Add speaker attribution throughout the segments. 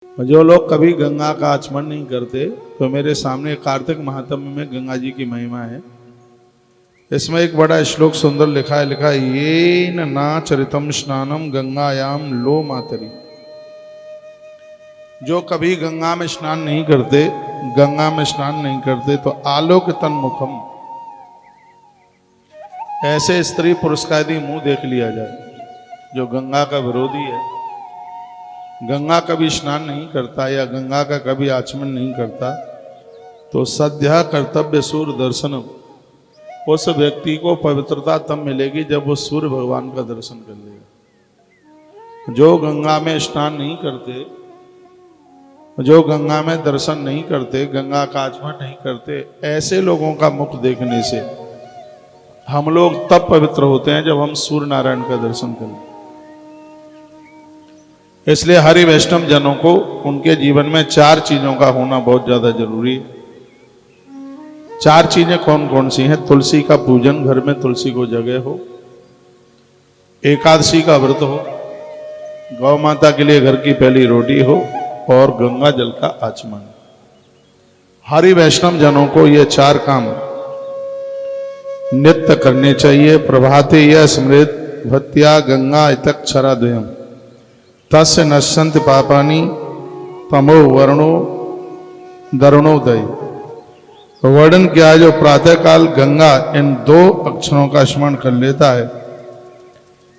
Speaker 1: जो लोग कभी गंगा का आचमन नहीं करते तो मेरे सामने कार्तिक महात्म्य में गंगा जी की महिमा है। इसमें एक बड़ा श्लोक सुंदर लिखा है ये ना चरितम स्नानम गंगायाम लो मातरी। जो कभी गंगा में स्नान नहीं करते, गंगा में स्नान नहीं करते तो आलोक तन्मुखम, ऐसे स्त्री पुरुष का यदि मुंह देख लिया जाए जो गंगा का विरोधी है, गंगा कभी स्नान नहीं करता या गंगा का कभी आचमन नहीं करता, तो सद्या कर्तव्य सूर्य दर्शनम, उस व्यक्ति को पवित्रता तब मिलेगी जब वो सूर्य भगवान का दर्शन कर लेगा। जो गंगा में स्नान नहीं करते, जो गंगा में दर्शन नहीं करते, गंगा का आचमन नहीं करते, ऐसे लोगों का मुख देखने से हम लोग तब पवित्र होते हैं जब हम सूर्य नारायण का दर्शन करें। इसलिए हरि वैष्णव जनों को उनके जीवन में 4 चीजों का होना बहुत ज्यादा जरूरी है। 4 चीजें कौन कौन सी हैं? तुलसी का पूजन, घर में तुलसी को जगह हो, एकादशी का व्रत हो, गौ माता के लिए घर की पहली रोटी हो और गंगा जल का आचमन। हरि वैष्णव जनों को ये 4 काम नित्य करने चाहिए। प्रभाते यह स्मृत भक्त्या गंगा इतक्षरा द्वयम तस्य नश्यन्ति पापानि तमो वर्णो दरुणोदय। वर्णन किया जो प्रातःकाल गंगा इन 2 अक्षरों का स्मरण कर लेता है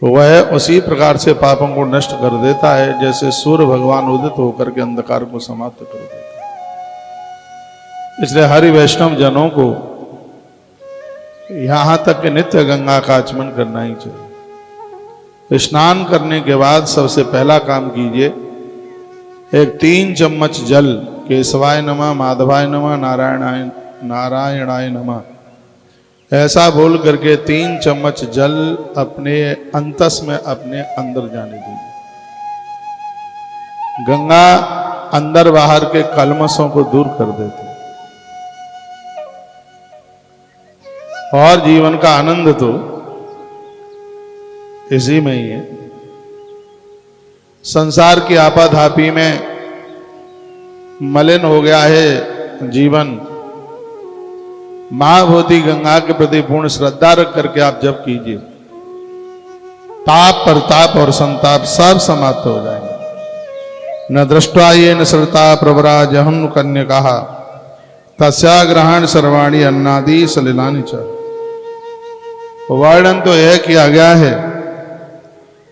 Speaker 1: वह उसी प्रकार से पापों को नष्ट कर देता है जैसे सूर्य भगवान उदित होकर के अंधकार को समाप्त कर देता है। इसलिए हरि वैष्णव जनों को यहां तक कि नित्य गंगा का आचमन करना ही चाहिए। स्नान करने के बाद सबसे पहला काम कीजिए, एक 3 चम्मच जल केशवाय नमः, माधवाय नमः, नारायणाय नमः, ऐसा बोल करके 3 चम्मच जल अपने अंतस में अपने अंदर जाने दीजिए। गंगा अंदर बाहर के कलमशों को दूर कर देती है और जीवन का आनंद तो इसी में ही है। संसार की आपाधापी में मलिन हो गया है जीवन। महाभूति गंगा के प्रति पूर्ण श्रद्धा रख करके आप जप कीजिए, ताप प्रताप और संताप सब समाप्त हो जाएंगे। न दृष्टा ये न श्रद्धा प्रवरा जहन कन्या कहा तस्या ग्रहण सर्वाणी अन्नादि सलिलानी च। वर्णन तो यह किया गया है,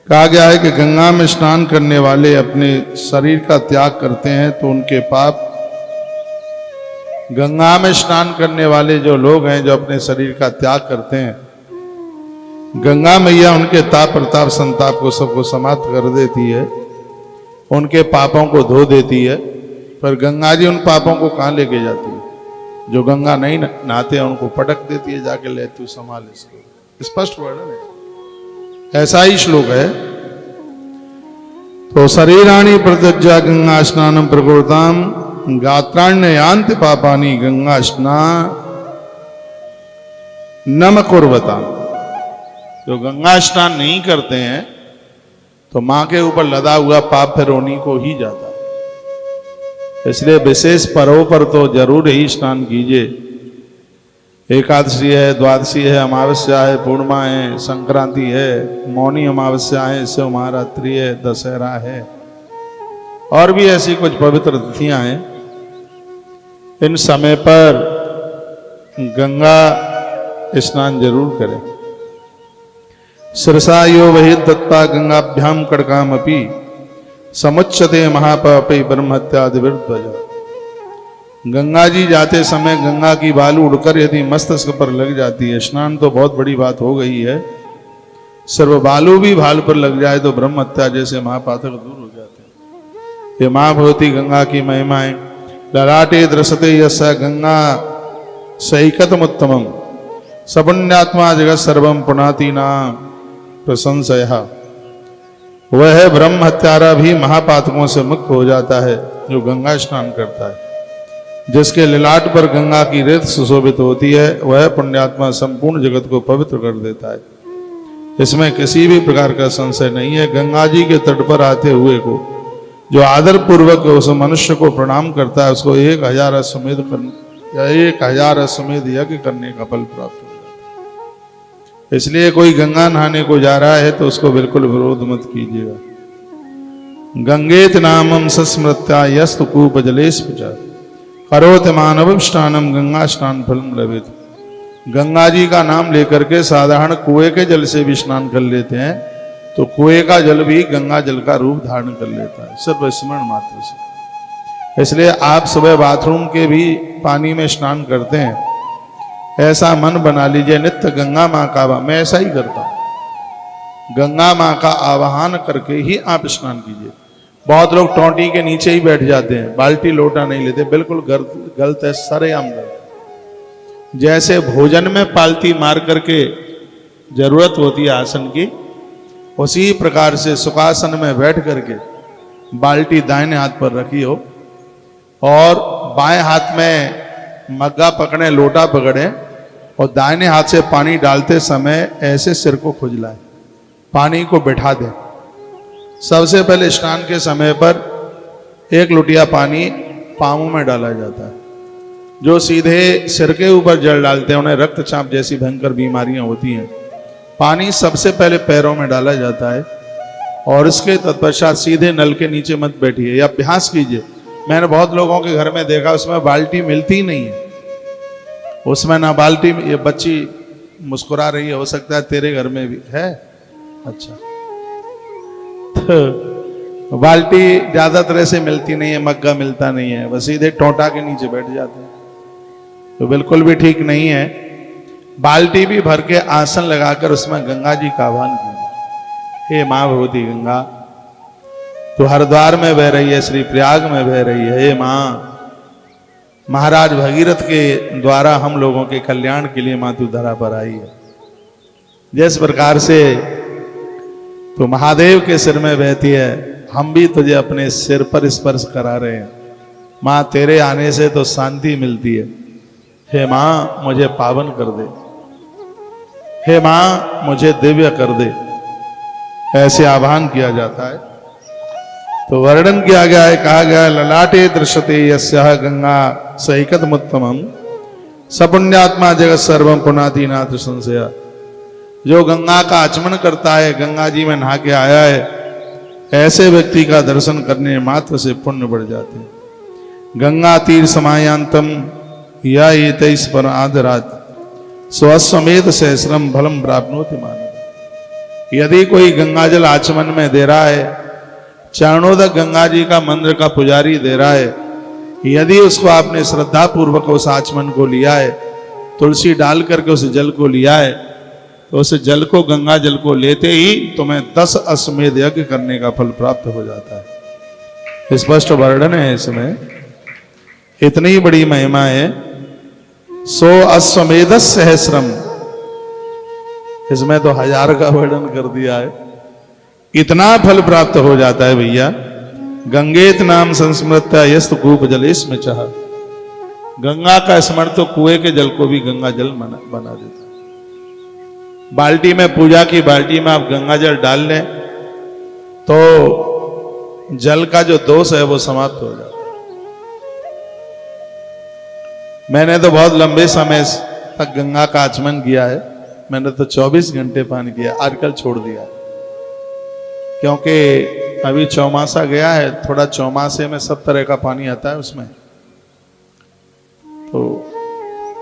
Speaker 1: कहा गया है कि गंगा में स्नान करने वाले अपने शरीर का त्याग करते हैं तो उनके पाप, गंगा में स्नान करने वाले जो लोग हैं जो अपने शरीर का त्याग करते हैं, गंगा मैया उनके ताप प्रताप संताप को सबको समाप्त कर देती है, उनके पापों को धो देती है। पर गंगा जी उन पापों को कहाँ लेके जाती है? जो गंगा नहीं नहाते हैं उनको पटक देती है, जाके ले तू संभाल इसको। स्पष्ट वर्णन है, ऐसा ही श्लोक है। तो शरीराणि प्रत्यज्या गंगा स्नानम प्रकृताम गात्राण्य यान्ति पापानि गंगा स्नान नम कुर्वता। जो गंगा स्नान नहीं करते हैं तो मां के ऊपर लदा हुआ पाप फिर उन्हीं को ही जाता है। इसलिए विशेष पर्वों पर तो जरूर ही स्नान कीजिए। एकादशी है, द्वादशी है, अमावस्या है, पूर्णिमा है, संक्रांति है, मौनी अमावस्या है, शिव महारात्रि है, दशहरा है और भी ऐसी कुछ पवित्र तिथियां हैं। इन समय पर गंगा स्नान जरूर करें। शिरसा यो वही दत्ता गंगाभ्याम कड़कामपि समुच्यते महापापे ब्रह्मत्यादि विरुद्ध। गंगा जी जाते समय गंगा की बालू उड़कर यदि मस्तक पर लग जाती है, स्नान तो बहुत बड़ी बात हो गई है, सिर्फ बालू भी भाल पर लग जाए तो ब्रह्म हत्या जैसे महापातक दूर हो जाते हैं। ये महाभूति गंगा की महिमाएं। ललाटे दृश्यते यस्य गंगा सैकतमुत्तमम सपुण्यात्मा जगत सर्वम पुनाति नाम प्रशंसया। वह ब्रह्म हत्यारा भी महापातकों से मुक्त हो जाता है जो गंगा स्नान करता है। जिसके ललाट पर गंगा की रेत सुशोभित होती है वह पुण्यात्मा संपूर्ण जगत को पवित्र कर देता है। इसमें किसी भी प्रकार का संशय नहीं है। गंगा जी के तट पर आते हुए को जो आदर पूर्वक उस मनुष्य को प्रणाम करता है उसको 1000 अश्वमेध या 1000 अश्वमेध यज्ञ करने का फल प्राप्त हो जाता है। इसलिए कोई गंगा नहाने को जा रहा है तो उसको बिल्कुल विरोध मत कीजिएगा। गंगेत नामम सस्मृत्या यस्तु कूप जलेश पूजा करोत मानव स्नानम गंगा स्नान फलम लभेत। गंगा जी का नाम लेकर के साधारण कुएं के जल से भी स्नान कर लेते हैं तो कुएं का जल भी गंगा जल का रूप धारण कर लेता है सिर्फ स्मरण मात्र से। इसलिए आप सुबह बाथरूम के भी पानी में स्नान करते हैं, ऐसा मन बना लीजिए नित्य गंगा माँ का मैं ऐसा ही करता हूँ, गंगा माँ का आवाहन करके ही आप स्नान कीजिए। बहुत लोग टोंटी के नीचे ही बैठ जाते हैं, बाल्टी लोटा नहीं लेते, बिल्कुल गलत है, सरेआम गलत। जैसे भोजन में पालती मार करके जरूरत होती है आसन की, उसी प्रकार से सुखासन में बैठ करके बाल्टी दाहिने हाथ पर रखी हो और बाएं हाथ में मग्गा पकड़े, लोटा पकड़े और दाहिने हाथ से पानी डालते समय ऐसे सिर को खुजलाए, पानी को बिठा दें। सबसे पहले स्नान के समय पर 1 लोटिया पानी पांवों में डाला जाता है। जो सीधे सिर के ऊपर जल डालते हैं उन्हें रक्तचाप जैसी भयंकर बीमारियां होती हैं। पानी सबसे पहले पैरों में डाला जाता है और इसके तत्पश्चात सीधे नल के नीचे मत बैठिए या अभ्यास कीजिए। मैंने बहुत लोगों के घर में देखा उसमें बाल्टी मिलती ही नहीं है, उसमें ना बाल्टी, ये बच्ची मुस्कुरा रही है, हो सकता है तेरे घर में भी है। अच्छा, तो बाल्टी ज्यादातर ऐसे मिलती नहीं है, मग्गा मिलता नहीं है, बस सीधे टोंटा के नीचे बैठ जाते हैं, तो बिल्कुल भी ठीक नहीं है। बाल्टी भी भर के आसन लगाकर उसमें गंगा जी का आह्वान कीजिए। हे माँ भगवती गंगा, तो हरिद्वार में बह रही है, श्री प्रयाग में बह रही है। हे माँ, महाराज भगीरथ के द्वारा हम लोगों के कल्याण के लिए माँ तू धरा पर आई है। जिस प्रकार से तो महादेव के सिर में बहती है, हम भी तुझे अपने सिर पर स्पर्श करा रहे हैं। माँ तेरे आने से तो शांति मिलती है। हे माँ मुझे पावन कर दे, हे माँ मुझे दिव्य कर दे, ऐसे आह्वान किया जाता है। तो वर्णन किया गया है, कहा गया है ललाटे दृश्यते यस्याह गंगा सैकतमुत्तमम् सपुण्यात्मा जगत सर्वम पुनाति नाथ संशया। जो गंगा का आचमन करता है, गंगा जी में नहा के आया है, ऐसे व्यक्ति का दर्शन करने मात्र से पुण्य बढ़ जाते हैं। गंगा तीर समायांतम या ये 23 पर आदरात स्वस्वमेध सहस्रम फलम प्राप्नोति मानव। यदि कोई गंगाजल आचमन में दे रहा है, चरणोदक गंगा जी का मंत्र का पुजारी दे रहा है, यदि उसको आपने श्रद्धा पूर्वक उस आचमन को लिया है, तुलसी डाल करके उस जल को लिया है, तो उस जल को, गंगा जल को लेते ही तुम्हें 10 अश्वमेध यज्ञ करने का फल प्राप्त हो जाता है। स्पष्ट वर्णन है इसमें, इतनी बड़ी महिमा है। 100 अश्वमेध सहस्रम, इसमें तो 1000 का वर्णन कर दिया है। इतना फल प्राप्त हो जाता है भैया। गंगेत नाम संस्मृत्या यस्त कूप जलेश में चाह। गंगा का स्मरण तो कुएं के जल को भी गंगा जल बना देता है। बाल्टी में, पूजा की बाल्टी में आप गंगा जल डाल लें तो जल का जो दोष है वो समाप्त हो जाता है। मैंने तो बहुत लंबे समय तक गंगा का आचमन किया है, मैंने तो 24 घंटे पानी किया, आजकल छोड़ दिया क्योंकि अभी चौमासा गया है, थोड़ा चौमासे में सब तरह का पानी आता है उसमें, तो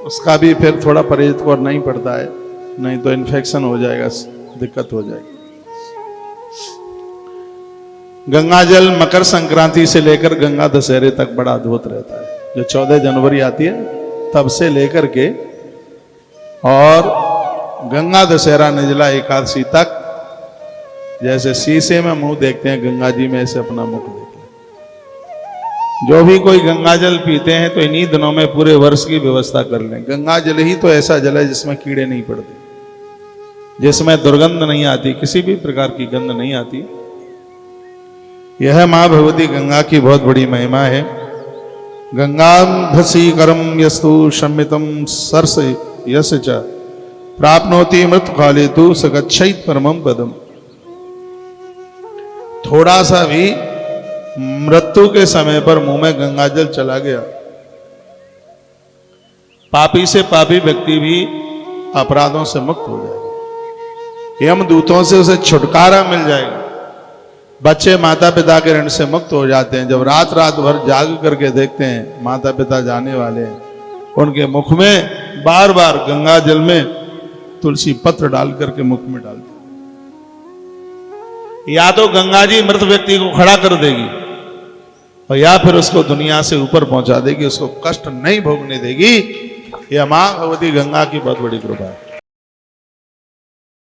Speaker 1: उसका भी फिर थोड़ा परहेज करना ही पड़ता है, नहीं तो इन्फेक्शन हो जाएगा, दिक्कत हो जाएगी। गंगा जल मकर संक्रांति से लेकर गंगा दशहरे तक बड़ा अद्भुत रहता है। जो 14 जनवरी आती है तब से लेकर के और गंगा दशहरा निर्जला एकादशी तक, जैसे शीशे में मुंह देखते हैं गंगा जी में, ऐसे अपना मुख देख लें। जो भी कोई गंगा जल पीते हैं तो इन्हीं दिनों में पूरे वर्ष की व्यवस्था कर लें। गंगा जल ही तो ऐसा जल है जिसमें कीड़े नहीं पड़ते, जिसमें दुर्गंध नहीं आती, किसी भी प्रकार की गंध नहीं आती। यह मां भगवती गंगा की बहुत बड़ी महिमा है। गंगाभसी करम यस्तु शमितम सरस यस च प्राप्नोति मृत काले तु सगच्छैत परमम पदम। थोड़ा सा भी मृत्यु के समय पर मुंह में गंगाजल चला गया, पापी से पापी व्यक्ति भी अपराधों से मुक्त हो जाएगा, यमदूतों से उसे छुटकारा मिल जाएगा। बच्चे माता पिता के ऋण से मुक्त हो जाते हैं। जब रात रात भर जाग करके देखते हैं माता पिता जाने वाले हैं, उनके मुख में बार बार गंगा जल में तुलसी पत्र डाल करके मुख में डालते, या तो गंगा जी मृत व्यक्ति को खड़ा कर देगी और या फिर उसको दुनिया से ऊपर पहुंचा देगी, उसको कष्ट नहीं भोगने देगी। यह मां भगवती गंगा की बहुत बड़ी कृपा है।